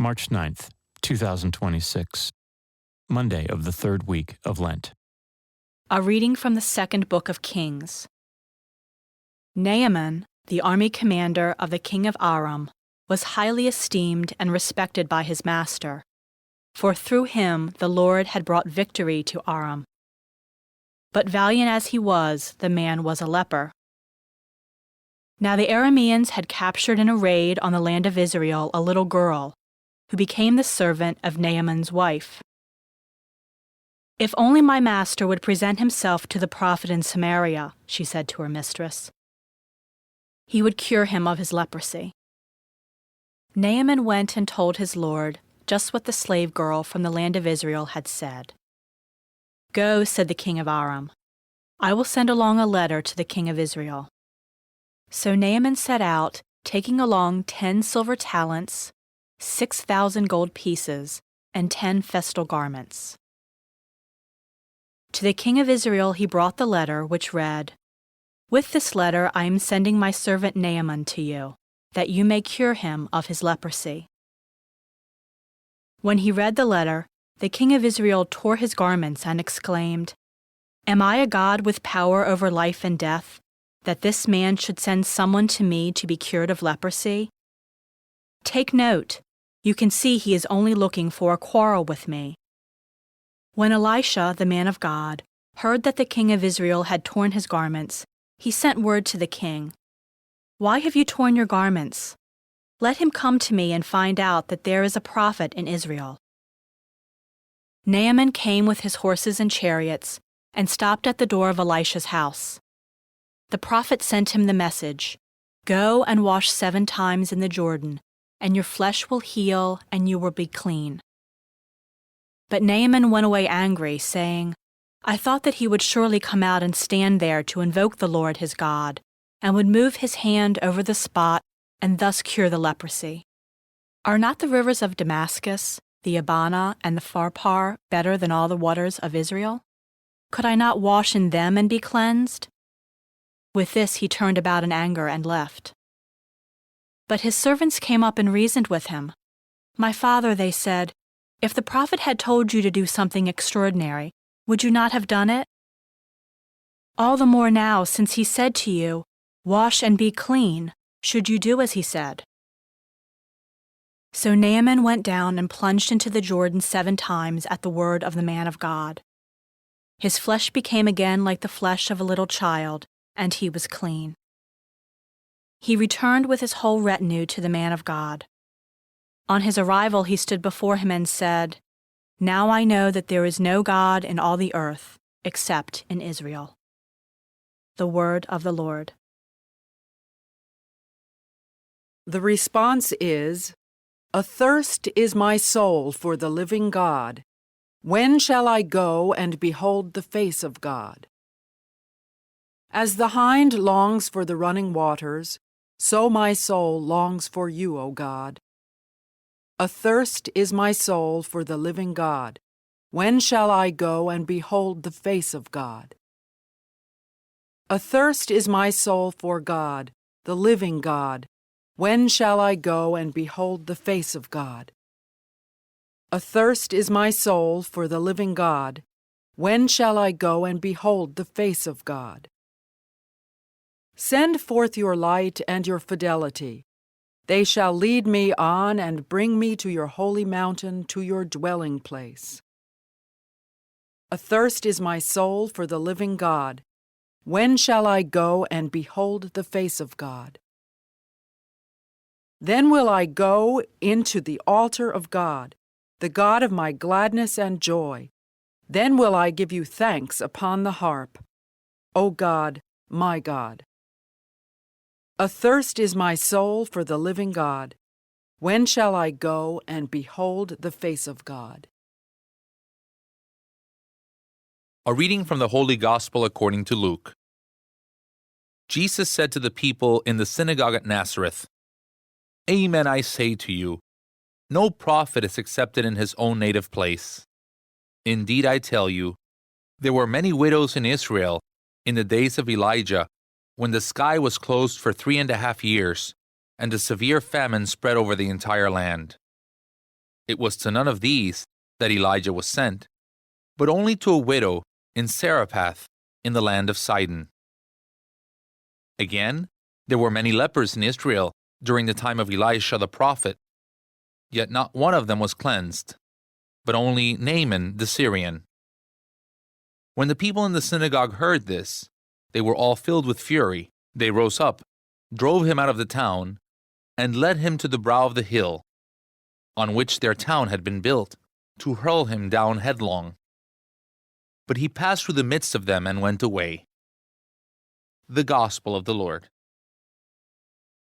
March 9th, 2026, Monday of the third week of Lent. A reading from the second book of Kings. Naaman, the army commander of the king of Aram, was highly esteemed and respected by his master, for through him the Lord had brought victory to Aram. But valiant as he was, the man was a leper. Now the Arameans had captured in a raid on the land of Israel a little girl, who became the servant of Naaman's wife. "If only my master would present himself to the prophet in Samaria," she said to her mistress, "he would cure him of his leprosy." Naaman went and told his lord just what the slave girl from the land of Israel had said. "Go," said the king of Aram, "I will send along a letter to the king of Israel." So Naaman set out, taking along 10 silver talents, 6,000 gold pieces, and 10 festal garments. To the king of Israel he brought the letter, which read, "With this letter I am sending my servant Naaman to you, that you may cure him of his leprosy." When he read the letter, the king of Israel tore his garments and exclaimed, "Am I a God with power over life and death, that this man should send someone to me to be cured of leprosy? Take note, you can see he is only looking for a quarrel with me." When Elisha, the man of God, heard that the king of Israel had torn his garments, he sent word to the king, "Why have you torn your garments? Let him come to me and find out that there is a prophet in Israel." Naaman came with his horses and chariots and stopped at the door of Elisha's house. The prophet sent him the message, "Go and wash 7 times in the Jordan, and your flesh will heal and you will be clean." But Naaman went away angry, saying, "I thought that he would surely come out and stand there to invoke the Lord his God, and would move his hand over the spot and thus cure the leprosy. Are not the rivers of Damascus, the Abana, and the Pharpar better than all the waters of Israel? Could I not wash in them and be cleansed?" With this he turned about in anger and left. But his servants came up and reasoned with him. "My father," they said, "if the prophet had told you to do something extraordinary, would you not have done it? All the more now, since he said to you, 'Wash and be clean,' should you do as he said." So Naaman went down and plunged into the Jordan 7 times at the word of the man of God. His flesh became again like the flesh of a little child, and he was clean. He returned with his whole retinue to the man of God. On his arrival he stood before him and said, "Now I know that there is no God in all the earth except in Israel." The word of the Lord. The response is, "Athirst is my soul for the living God. When shall I go and behold the face of God?" As the hind longs for the running waters, so my soul longs for you, O God. Athirst is my soul for the living God. When shall I go and behold the face of God? Athirst is my soul for God, the living God. When shall I go and behold the face of God? Athirst is my soul for the living God. When shall I go and behold the face of God? Send forth your light and your fidelity. They shall lead me on and bring me to your holy mountain, to your dwelling place. Athirst is my soul for the living God. When shall I go and behold the face of God? Then will I go into the altar of God, the God of my gladness and joy. Then will I give you thanks upon the harp, O God, my God. Athirst is my soul for the living God. When shall I go and behold the face of God? A reading from the Holy Gospel according to Luke. Jesus said to the people in the synagogue at Nazareth, "Amen, I say to you, no prophet is accepted in his own native place. Indeed, I tell you, there were many widows in Israel in the days of Elijah, when the sky was closed for 3.5 years, and a severe famine spread over the entire land. It was to none of these that Elijah was sent, but only to a widow in Zarephath in the land of Sidon. Again, there were many lepers in Israel during the time of Elisha the prophet, yet not one of them was cleansed, but only Naaman the Syrian. When the people in the synagogue heard this, they were all filled with fury. They rose up, drove him out of the town, and led him to the brow of the hill, on which their town had been built, to hurl him down headlong. But he passed through the midst of them and went away. The Gospel of the Lord.